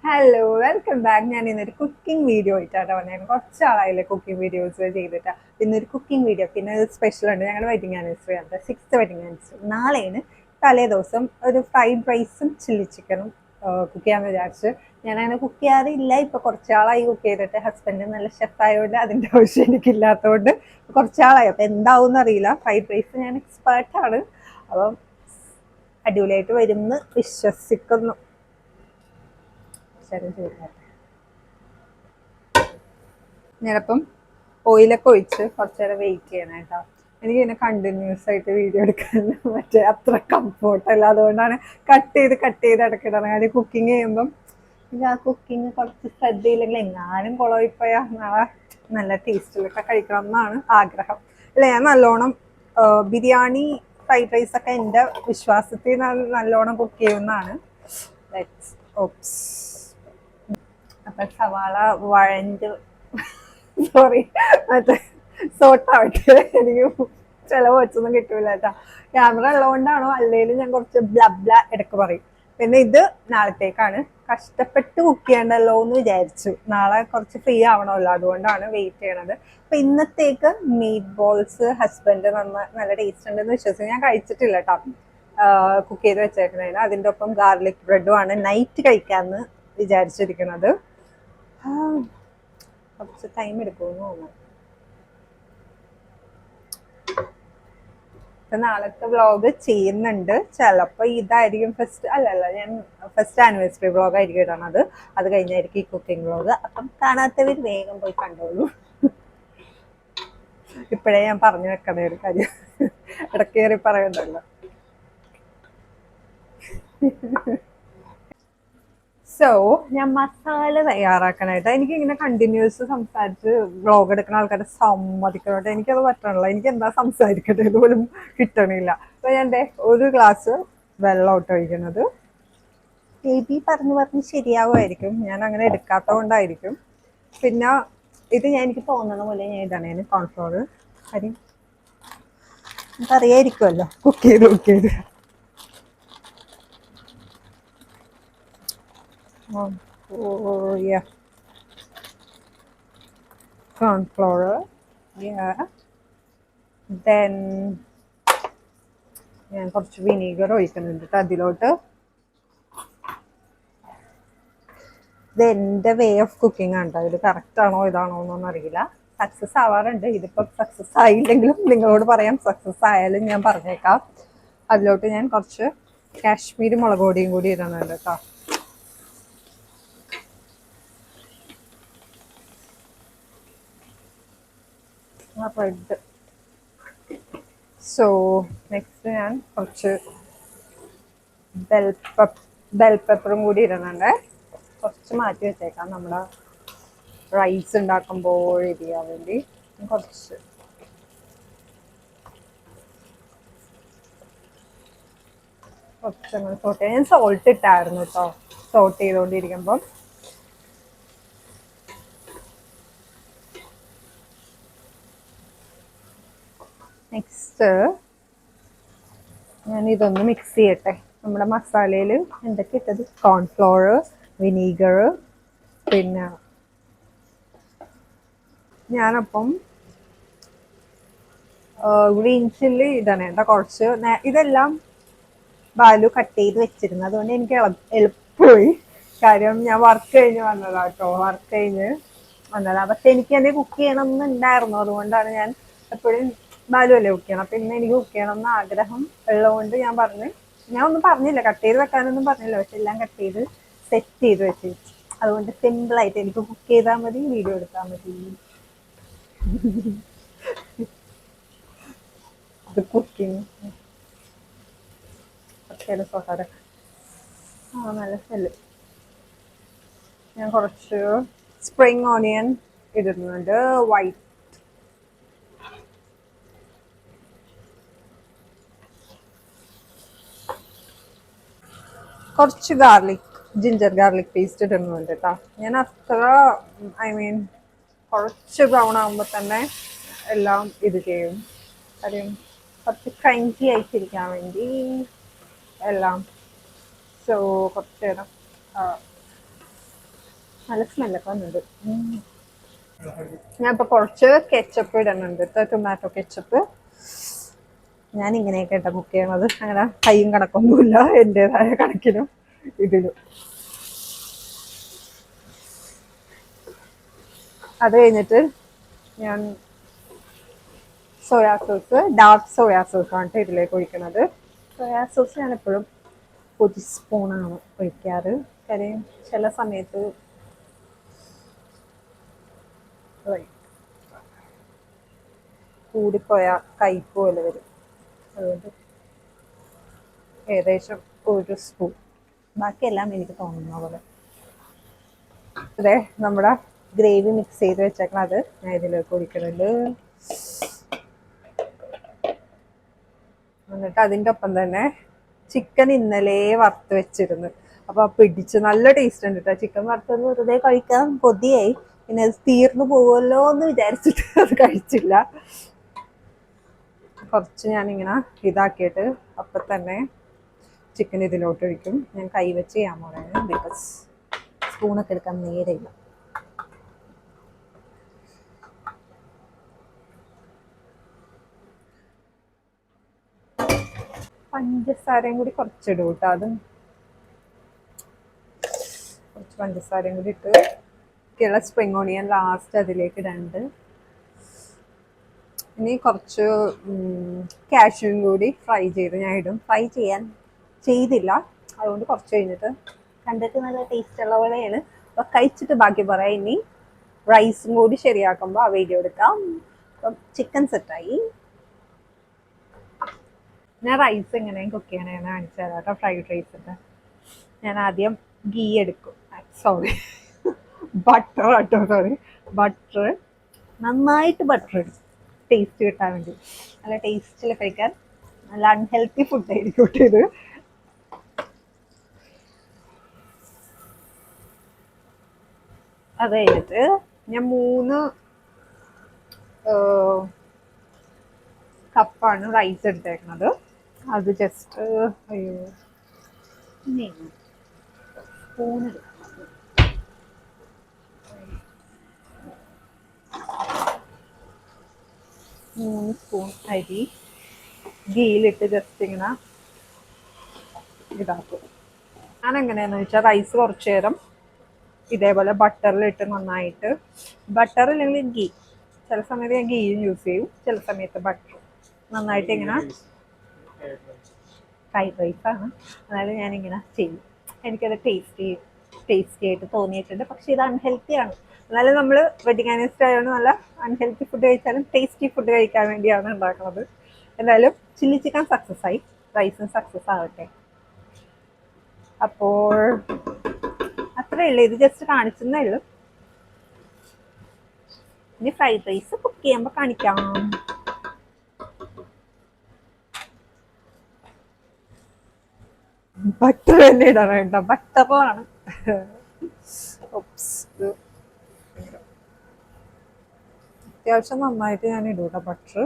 Hello welcome back. ഞാൻ ഇന്നൊരു cooking video ആയിട്ടാണ് വന്നത്. കുറച്ച് ആളായില്ലേ കുക്കിംഗ് വീഡിയോസ് ചെയ്തിട്ട്. ഇന്നൊരു കുക്കിംഗ് വീഡിയോ, പിന്നെ സ്പെഷ്യൽ ഉണ്ട്. ഞങ്ങളുടെ വെഡിങ് ആനിവേഴ്സറി ആണ്, 6th വെഡിങ് ആനിവേഴ്സറി. നാളെയാണ്. തലേ ദിവസം ഒരു ഫ്രൈഡ് റൈസും ചില്ലി ചിക്കനും കുക്ക് ചെയ്യാമെന്ന് വിചാരിച്ച്. ഞാനങ്ങനെ കുക്ക് ചെയ്യാറില്ല. ഇപ്പൊ കുറച്ചാളായി കുക്ക് ചെയ്തിട്ട്. ഹസ്ബൻഡ് നല്ല ഷെഫായതുകൊണ്ട് അതിൻ്റെ ആവശ്യം എനിക്കില്ലാത്തതുകൊണ്ട് കുറച്ചാളായി. അപ്പം എന്താവും അറിയില്ല. ഫ്രൈഡ് റൈസ് ഞാൻ എക്സ്പേർട്ടാണ്. അപ്പം അടിപൊളിയായിട്ട് വരുമെന്ന് വിശ്വസിക്കുന്നു. ശരി, ഞാനപ്പം ഓയിലൊക്കെ ഒഴിച്ച് കുറച്ച് നേരം വെയിറ്റ് ചെയ്യണം കേട്ടോ. എനിക്ക് ഇങ്ങനെ കണ്ടിന്യൂസ് ആയിട്ട് വീഡിയോ എടുക്കാൻ മറ്റേ അത്ര കംഫോർട്ടല്ല. അതുകൊണ്ടാണ് കട്ട് ചെയ്ത് ഇടയ്ക്കിടണം. അത് കുക്കിംഗ് ചെയ്യുമ്പം എനിക്ക് ആ കുക്കിംഗ് കുറച്ച് ശ്രദ്ധയില്ലെങ്കിൽ എങ്ങാനും കുളമായിപ്പോയാ നാളെ നല്ല ടേസ്റ്റിലൊക്കെ കഴിക്കണം എന്നാണ് ആഗ്രഹം. അല്ല, ഞാൻ നല്ലോണം ബിരിയാണി, ഫ്രൈഡ് റൈസ് ഒക്കെ എൻ്റെ വിശ്വാസത്തിൽ നല്ലോണം കുക്ക് ചെയ്യുന്നതാണ്. ഓപ്സ്. അപ്പം സവാള വഴണ്ട് സോറി, മറ്റേ സോട്ടാവട്ടെ. എനിക്ക് ചിലവ് വെച്ചൊന്നും കിട്ടൂല കേട്ടോ. ക്യാമറ ഉള്ളതുകൊണ്ടാണോ അല്ലെങ്കിലും ഞാൻ കുറച്ച് ബ്ലബ്ല ഇടയ്ക്ക് പറയും. പിന്നെ ഇത് നാളത്തേക്കാണ്. കഷ്ടപ്പെട്ട് കുക്ക് ചെയ്യണ്ടല്ലോ എന്ന് വിചാരിച്ചു. നാളെ കുറച്ച് ഫ്രീ ആവണമല്ലോ, അതുകൊണ്ടാണ് വെയിറ്റ് ചെയ്യണത്. അപ്പൊ ഇന്നത്തേക്ക് മീറ്റ് ബോൾസ് ഹസ്ബൻഡ് നല്ല ടേസ്റ്റ് ഉണ്ടെന്ന് വിശ്വസിച്ച് ഞാൻ കഴിച്ചിട്ടില്ല കേട്ടോ. കുക്ക് ചെയ്ത് വെച്ചേക്കുന്നതിന് അതിൻ്റെ ഒപ്പം ഗാർലിക് ബ്രെഡും ആണ് നൈറ്റ് കഴിക്കാമെന്ന് വിചാരിച്ചിരിക്കുന്നത്. കുറച്ച് ടൈം എടുക്കുമെന്ന് തോന്നുന്നു. ഇപ്പൊ നാളത്തെ വ്ളോഗ് ചെയ്യുന്നുണ്ട്. ചിലപ്പോ ഇതായിരിക്കും അല്ലല്ല, ഞാൻ ഫസ്റ്റ് ആനിവേഴ്സറി വ്ളോഗ് ആയിരിക്കും ഇടണത്. അത് കഴിഞ്ഞായിരിക്കും ഈ കുക്കിംഗ് വ്ളോഗ്. അപ്പം കാണാത്തവർ വേഗം പോയി കണ്ടോളൂ. ഇപ്പോഴേ ഞാൻ പറഞ്ഞു വെക്കണ ഒരു കാര്യം, ഇടയ്ക്ക് കയറി പറയണ്ടല്ലോ. സോ ഞാൻ മസാല തയ്യാറാക്കാനായിട്ട് എനിക്കിങ്ങനെ കണ്ടിന്യൂസ് സംസാരിച്ച് വ്ളോഗ് എടുക്കുന്ന ആൾക്കാരെ സമ്മതിക്കണോട്ട് എനിക്കത് പറ്റണല്ലോ. എനിക്ക് എന്താ സംസാരിക്കട്ടെ പോലും കിട്ടണില്ല. അപ്പൊ ഞാൻ ഒരു ഗ്ലാസ് വെള്ളം ഒഴിക്കുന്നത്. മേ ബി പറഞ്ഞ് ശരിയാവുമായിരിക്കും. ഞാൻ അങ്ങനെ എടുക്കാത്ത കൊണ്ടായിരിക്കും. പിന്നെ ഇത് എനിക്ക് തോന്നണ പോലെ ഞാൻ ഇടണേന് കോൺഫ്ലോർ. കാര്യം നമുക്കറിയായിരിക്കുമല്ലോ കുക്ക് ചെയ്ത് yeah. Cornflour, yeah. Then ഞാൻ കുറച്ച് വിനീഗർ ഒഴിക്കുന്നുണ്ട് അതിലോട്ട്. ഇത് എൻ്റെ വേ ഓഫ് കുക്കിംഗ് ആണ്. ഇത് കറക്റ്റ് ആണോ ഇതാണോ എന്നൊന്നും അറിയില്ല. സക്സസ് ആവാറുണ്ട്. ഇതിപ്പോ സക്സസ് ആയില്ലെങ്കിലും നിങ്ങളോട് പറയാം, സക്സസ് ആയാലും ഞാൻ പറഞ്ഞേക്കാം. അതിലോട്ട് ഞാൻ കുറച്ച് കാശ്മീരി മുളക് പൊടിയും കൂടി ഇടുന്നുണ്ട് കേട്ടോ. റെഡ്. സോ നെക്സ്റ്റ് ഞാൻ കുറച്ച് ബെൽ പെപ്പറും കൂടി ഇടുന്നുണ്ട്. കുറച്ച് മാറ്റി വെച്ചേക്കാം നമ്മുടെ റൈസ് ഉണ്ടാക്കുമ്പോൾ എരിയാൻ വേണ്ടി. കുറച്ച് സോട്ട് ഞാൻ സോൾട്ട് ഇട്ടായിരുന്നു കേട്ടോ സോട്ട് ചെയ്തുകൊണ്ടിരിക്കുമ്പം. നെക്സ്റ്റ് ഞാൻ ഇതൊന്ന് മിക്സ് ചെയ്യട്ടെ. നമ്മുടെ മസാലയിൽ എന്തൊക്കെ ഇട്ടത്? കോൺഫ്ലോർ, വിനീഗർ, പിന്നെ ഞാനപ്പം ഗ്രീൻ ചില്ലി ഇടണേണ്ട കുറച്ച്. ഇതെല്ലാം ബാലു കട്ട് ചെയ്ത് വെച്ചിരുന്നു, അതുകൊണ്ട് എനിക്ക് എളുപ്പമായി. കാര്യം ഞാൻ വർക്ക് കഴിഞ്ഞ് വന്നതാ കേട്ടോ. വർക്ക് കഴിഞ്ഞ് വന്നതാ. പക്ഷെ എനിക്ക് എന്നെ കുക്ക് ചെയ്യണം എന്നുണ്ടായിരുന്നു. അതുകൊണ്ടാണ് ഞാൻ എപ്പോഴും ബാലു അല്ലേ കുക്ക് ചെയ്യണം. അപ്പൊ ഇന്ന് എനിക്ക് കുക്ക് ചെയ്യണം എന്ന് ആഗ്രഹം ഉള്ളതുകൊണ്ട് ഞാൻ ഒന്നും പറഞ്ഞില്ല, കട്ട് ചെയ്ത് വെക്കാനൊന്നും പറഞ്ഞില്ല. പക്ഷെ എല്ലാം കട്ട് ചെയ്ത് സെറ്റ് ചെയ്ത് വെച്ചു. അതുകൊണ്ട് സിമ്പിളായിട്ട് എനിക്ക് കുക്ക് ചെയ്താൽ മതി, വീഡിയോ എടുത്താൽ മതി. ഇത് കുക്കിംഗ് നല്ല സ്മെല്ല്. ഞാൻ കുറച്ച് സ്പ്രിംഗ് ഓണിയൻ ഇടുന്നുണ്ട്, വൈറ്റ്. കുറച്ച് ജിഞ്ചർ ഗാർലിക് പേസ്റ്റ് ഇടുന്നുണ്ട് കേട്ടോ. ഞാൻ അത്ര കുറച്ച് ബ്രൗൺ ആകുമ്പോൾ തന്നെ എല്ലാം ഇത് ചെയ്യും. കാര്യം കുറച്ച് ക്രഞ്ചി ആയിട്ടിരിക്കാൻ വേണ്ടി എല്ലാം. സോ കുറച്ച് നേരം നല്ല സ്മെല്ലൊക്കെ വന്നിട്ടുണ്ട്. ഞാൻ ഇപ്പൊ കുറച്ച് കെച്ചപ്പ് ഇടുന്നുണ്ട്, ടൊമാറ്റോ കെച്ചപ്പ്. ഞാൻ ഇങ്ങനെയൊക്കെ ഇട്ട കുക്ക് ചെയ്യണത്, അങ്ങനെ കൈയും കണക്കൊന്നുമില്ല, എൻ്റെതായ കണക്കിനും ഇതിലും. അത് കഴിഞ്ഞിട്ട് ഞാൻ സോയാ സോസ്, ഡാർക്ക് സോയാ സോസാണ് ഇതിലേക്ക് ഒഴിക്കുന്നത്. സോയാ സോസ് ഞാൻ എപ്പോഴും 1 സ്പൂണാണ് ഒഴിക്കാറ്. കാര്യം ചില സമയത്ത് കൂടിപ്പോയ കയ്പ്പ് പോലെ വരും. അതുകൊണ്ട് ഏകദേശം 1 സ്പൂൺ, ബാക്കിയെല്ലാം എനിക്ക് തോന്നുന്ന പോലെ. അതെ, നമ്മുടെ ഗ്രേവി മിക്സ് ചെയ്ത് വെച്ചേക്കണം, അത് ഞാൻ ഇതിലേക്ക് ഒഴിക്കുന്നുണ്ട്. എന്നിട്ട് അതിൻ്റെ ഒപ്പം തന്നെ ചിക്കൻ ഇന്നലെ വറുത്ത് വെച്ചിരുന്നു. അപ്പൊ പിടിച്ച് നല്ല ടേസ്റ്റ് ഉണ്ട് കേട്ടോ. ചിക്കൻ വറുത്തത് വെറുതെ കഴിക്കാൻ കൊതിയായി, പിന്നെ അത് തീർന്നു പോവല്ലോ എന്ന് വിചാരിച്ചിട്ട് അത് കഴിച്ചില്ല. കുറച്ച് ഞാനിങ്ങനെ ഇതാക്കിയിട്ട് അപ്പം തന്നെ ചിക്കൻ ഇതിലോട്ട് ഒഴിക്കും. ഞാൻ കൈ വെച്ച് ചെയ്യാൻ പോണേ, ബിക്കോസ് സ്പൂണൊക്കെ എടുക്കാൻ നേരെയില്ല. പഞ്ചസാരയും കൂടി കുറച്ചിടും കേട്ടോ. അതും കുറച്ച് പഞ്ചസാരയും കൂടി ഇട്ട് ഒക്കെയുള്ള സ്പ്രിംഗ് ഓണിയൻ ലാസ്റ്റ് അതിലേക്ക് ഇടുന്നുണ്ട്. ഇനി കുറച്ച് കാഷ്യൂവും കൂടി ഫ്രൈ ചെയ്ത് ഞാൻ ഇടും. ഫ്രൈ ചെയ്തില്ല, അതുകൊണ്ട് കുറച്ച് കഴിഞ്ഞിട്ട്. കണ്ടിട്ട് നല്ല ടേസ്റ്റ് ഉള്ള പോലെയാണ്. അപ്പൊ കഴിച്ചിട്ട് ബാക്കി പറയാം. ഇനി റൈസും കൂടി ശരിയാക്കുമ്പോൾ ആ വീഡിയോ എടുക്കാം. അപ്പം ചിക്കൻ സെറ്റായി. ഞാൻ റൈസ് എങ്ങനെയും കുക്ക് ചെയ്യണേന്ന് കാണിച്ചു തരാം കേട്ടോ. ഫ്രൈഡ് റൈസിൻ്റെ ഞാൻ ആദ്യം ഗീ എടുക്കും, സോറി ബട്ടർ കേട്ടോ, സോറി ബട്ടർ. നന്നായിട്ട് ബട്ടർ എടുക്കും, ടേസ്റ്റ് കിട്ടാൻ വേണ്ടി. നല്ല ടേസ്റ്റിൽ കഴിക്കാൻ നല്ല അൺഹെൽത്തി ഫുഡ് ആയിരിക്കും ഇത്. അത് കഴിഞ്ഞിട്ട് ഞാൻ 3 കപ്പാണ് റൈസ് എടുത്തേക്കുന്നത്. അത് ജസ്റ്റ് സ്പൂൺ എടുക്കും. 3 സ്പൂൺ അരി ഗീയിലിട്ട് ജസ്റ്റ് ഇങ്ങനെ ഇതാക്കും. ഞാൻ എങ്ങനെയാണെന്ന് വെച്ചാൽ റൈസ് കുറച്ച് നേരം ഇതേപോലെ ബട്ടറിലിട്ട് നന്നായിട്ട്, ബട്ടർ ഇല്ലെങ്കിൽ ഗീ, ചില സമയത്ത് ഞാൻ ഗീയും യൂസ് ചെയ്യും, ചില സമയത്ത് ബട്ടർ. നന്നായിട്ട് ഇങ്ങനെ ഫ്രൈഡ് റൈസാണ്, അതായത് ഞാനിങ്ങനെ ചെയ്യും. എനിക്കത് ടേസ്റ്റി ആയിട്ട് തോന്നിയിട്ടുണ്ട്. പക്ഷെ ഇത് അൺഹെൽത്തി ആണ്. എന്നാലും നമ്മൾ വെജിറ്റേറിയനിസ്റ്റ് ആയതുകൊണ്ട് നല്ല അൺഹെൽത്തി ഫുഡ് കഴിച്ചാലും ടേസ്റ്റി ഫുഡ് കഴിക്കാൻ വേണ്ടിയാണ് ഉണ്ടാക്കുന്നത്. എന്തായാലും ചില്ലി ചിക്കൻ സക്സസ് ആയി, റൈസും സക്സസ് ആവട്ടെ. അപ്പോൾ അത്രേ ഉള്ളൂ, ഇത് ജസ്റ്റ് കാണിച്ചെന്നേ ഉള്ളൂ. ഇനി ഫ്രൈഡ് റൈസ് കുക്ക് ചെയ്യുമ്പോൾ കാണിക്കാം. ബട്ടർ തന്നെ ഇടാൻ വേണ്ട, ബട്ടറാണ്. അത്യാവശ്യം നന്നായിട്ട് ഞാൻ ഇടൂട്ടോ ബട്ടർ.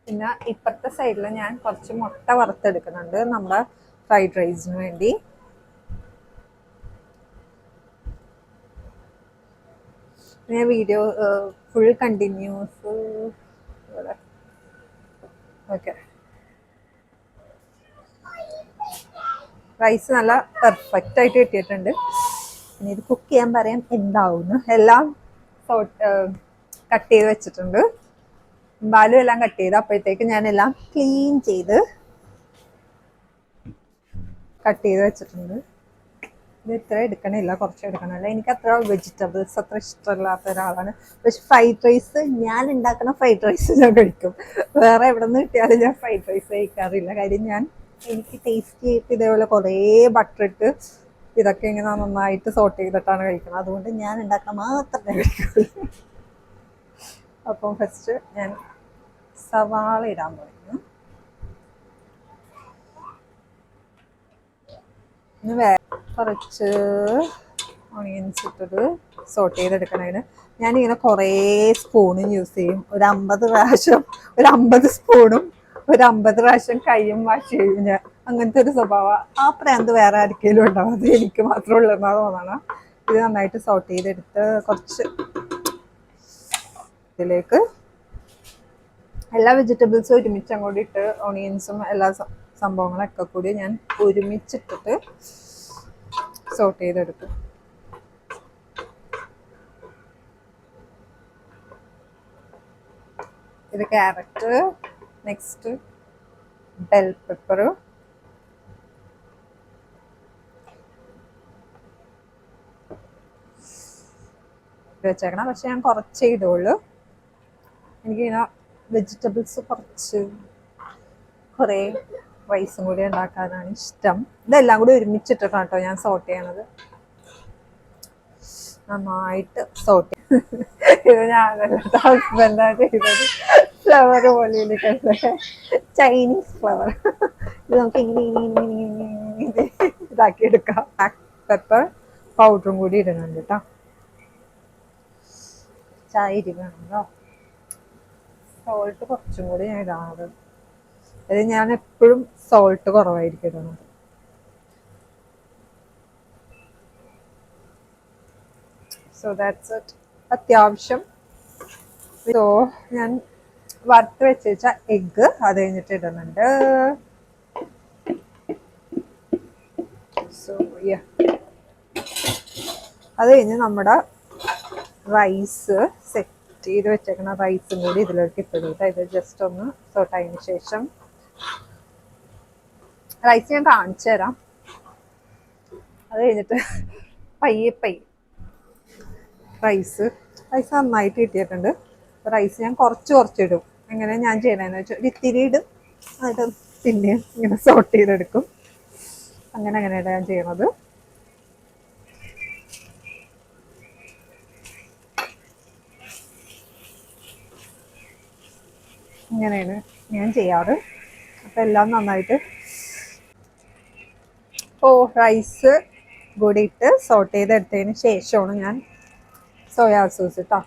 പിന്നെ ഇപ്പുറത്തെ സൈഡിൽ ഞാൻ കുറച്ച് മുട്ട വറുത്തെടുക്കുന്നുണ്ട് നമ്മുടെ ഫ്രൈഡ് റൈസിന് വേണ്ടി. ഞാൻ video full continues. Okay, rice നല്ല പെർഫെക്റ്റ് ആയിട്ട് കിട്ടിയിട്ടുണ്ട്. ഇനി ഇത് കുക്ക് ചെയ്യാൻ പറയാം എന്താവുന്നു. എല്ലാം കട്ട് ചെയ്ത് വെച്ചിട്ടുണ്ട്, ബാലും എല്ലാം കട്ട് ചെയ്ത്. അപ്പോഴത്തേക്ക് ഞാനെല്ലാം ക്ലീൻ ചെയ്ത് കട്ട് ചെയ്ത് വെച്ചിട്ടുണ്ട്. ഇത് ഇത്ര എടുക്കണില്ല, കുറച്ച് എടുക്കണമല്ല. എനിക്ക് അത്ര വെജിറ്റബിൾസ് അത്ര ഇഷ്ടമില്ലാത്ത ഒരാളാണ്. പക്ഷെ ഫ്രൈഡ് റൈസ്, ഞാൻ ഉണ്ടാക്കുന്ന ഫ്രൈഡ് റൈസ് ഞാൻ കഴിക്കും. വേറെ എവിടെ നിന്ന് കിട്ടിയാലും ഞാൻ ഫ്രൈഡ് റൈസ് കഴിക്കാറില്ല. കാര്യം എനിക്ക് ടേസ്റ്റി ആയിട്ട് ഇതേപോലെ കുറേ ബട്ടർ ഇട്ട് ഇതൊക്കെ ഇങ്ങനെ നന്നായിട്ട് സോട്ട് ചെയ്തിട്ടാണ് കഴിക്കുന്നത്. അതുകൊണ്ട് ഞാൻ ഉണ്ടാക്കാൻ മാത്രമേ കഴിക്കുള്ളൂ. അപ്പം ഫസ്റ്റ് ഞാൻ സവാള ഇടാൻ പോകുന്നു. കുറച്ച് ഓണിയൻസ് ഇട്ടത് സോട്ട് ചെയ്തെടുക്കണതിന് ഞാനിങ്ങനെ കുറേ സ്പൂണും യൂസ് ചെയ്യും. ഒരു 50 പ്രാവശ്യം, ഒരു 50 സ്പൂണും ഒരു 50 പ്രാവശ്യം കൈയും വാഷ് ചെയ്യും ഞാൻ. അങ്ങനത്തെ ഒരു സ്വഭാവം. ആ പ്രാന്ത് വേറെ ആർക്കെങ്കിലും ഉണ്ടാവും, അത് എനിക്ക് മാത്രമേ ഉള്ളൂ തോന്നണം. ഇത് നന്നായിട്ട് സോട്ട് ചെയ്തെടുത്ത് കുറച്ച് ഇതിലേക്ക് എല്ലാ വെജിറ്റബിൾസും ഒരുമിച്ച് അങ്ങോട്ട് ഇട്ട് ഓണിയൻസും എല്ലാ സംഭവങ്ങളൊക്കെ കൂടി ഞാൻ ഒരുമിച്ചിട്ടിട്ട് സോട്ട് ചെയ്തെടുക്കും. ഇത് ക്യാരറ്റ്, നെക്സ്റ്റ് ബെൽ പെപ്പർ, വെച്ചേക്കണം. പക്ഷെ ഞാൻ കുറച്ചേ ഇടുള്ളൂ. എനിക്കിങ്ങനെ വെജിറ്റബിൾസ് കുറേ റൈസും കൂടി ഉണ്ടാക്കാനാണ് ഇഷ്ടം. ഇതെല്ലാം കൂടി ഒരുമിച്ചിട്ടിട്ടാണ് കേട്ടോ ഞാൻ സോട്ട് ചെയ്യണത്. നന്നായിട്ട് സോട്ട് ഇത് ഞാൻ ഹസ്ബൻഡാണ് ചെയ്തത്. ഫ്ലവർ പോലെ ചൈനീസ് ഫ്ലവർ. ഇത് നമുക്ക് ഇങ്ങനെ ഇതാക്കി എടുക്കാം. ബ്ലാക്ക് പെപ്പർ പൗഡറും കൂടി ഇടുന്നുണ്ട് കേട്ടോ. ചായ ഇരിക്കണമല്ലോ. സോൾട്ട് കുറച്ചും കൂടി ഞാൻ ഇടാറ്. അത് ഞാൻ എപ്പോഴും സോൾട്ട് കുറവായിരിക്കും ഇടുന്നത്. So that's it. അത്യാവശ്യം ഞാൻ വറുത്ത് വെച്ച എഗ്ഗ് അത് കഴിഞ്ഞിട്ട് ഇടുന്നുണ്ട്. സോ അത് കഴിഞ്ഞ് നമ്മുടെ റൈസ് സെറ്റ് ചെയ്ത് വെച്ചേക്കുന്ന റൈസും കൂടി ഇതിലേക്ക് ഇട്ടിട്ട് ഇത് ജസ്റ്റ് ഒന്ന് സോട്ടായതിനു ശേഷം റൈസ് ഞാൻ കാണിച്ചു തരാം. അത് കഴിഞ്ഞിട്ട് പയ്യെ റൈസ് നന്നായിട്ട് കിട്ടിയിട്ടുണ്ട്. റൈസ് ഞാൻ കുറച്ചിടും. എങ്ങനെ ഞാൻ ചെയ്യണമെന്ന് വെച്ചാൽ ഒരു ഇത്തിരി ഇടും, എന്നിട്ട് പിന്നെയും ഇങ്ങനെ സോട്ട് ചെയ്തെടുക്കും. അങ്ങനെയാണ് ഞാൻ ചെയ്യണത്. ഇങ്ങനെയാണ് ഞാൻ ചെയ്യാറ്. അപ്പം എല്ലാം നന്നായിട്ട് റൈസ് കൂടി ഇട്ട് സോട്ട് ചെയ്തെടുത്തതിന് ശേഷമാണ് ഞാൻ സോയാ സോസ് ഇട്ടോ.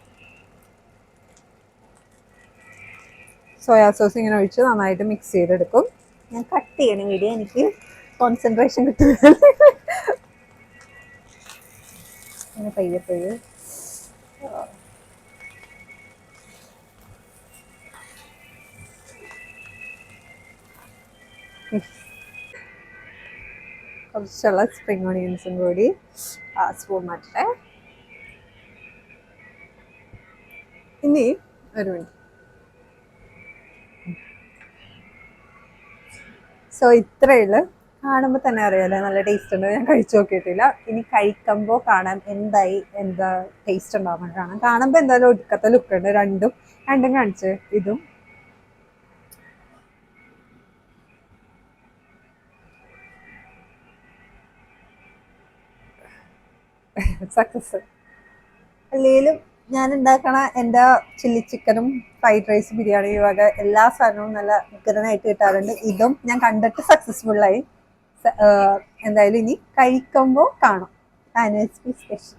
സോയാ സോസ് ഇങ്ങനെ ഒഴിച്ച് നന്നായിട്ട് മിക്സ് ചെയ്തെടുക്കും. ഞാൻ കട്ട് ചെയ്യണ വീഡിയോ, എനിക്ക് കോൺസെൻട്രേഷൻ കിട്ടുന്നത്. അങ്ങനെ പയ്യെ കുറച്ചുള്ള സ്പ്രിംഗ് ഓണിയൻസും കൂടി സ്പൂൺ മാറ്റട്ടെ. ഇനി ഒരു മിനിറ്റ്. സോ ഇത്രയുള്ളു. കാണുമ്പോൾ തന്നെ അറിയാലോ നല്ല ടേസ്റ്റ് ഉണ്ട്. ഞാൻ കഴിച്ചു നോക്കിയിട്ടില്ല. ഇനി കഴിക്കുമ്പോൾ കാണാൻ എന്താ ടേസ്റ്റ് ഉണ്ടാവുന്ന കാണുമ്പോൾ എന്തായാലും ഒടുക്കത്തെ ലുക്ക് ഉണ്ട്. രണ്ടും കാണിച്ച് ഇതും സക്സസ്. അല്ലെങ്കിലും ഞാൻ ഉണ്ടാക്കണ എൻ്റെ ചില്ലി ചിക്കനും ഫ്രൈഡ് റൈസ് ബിരിയാണി വക എല്ലാ സാധനവും നല്ല ഉഗ്രനായിട്ട് കിട്ടാറുണ്ട്. ഇതും ഞാൻ കണ്ടിട്ട് സക്സസ്ഫുള്ളായി. എന്തായാലും ഇനി കഴിക്കുമ്പോൾ കാണാം. Anniversary special.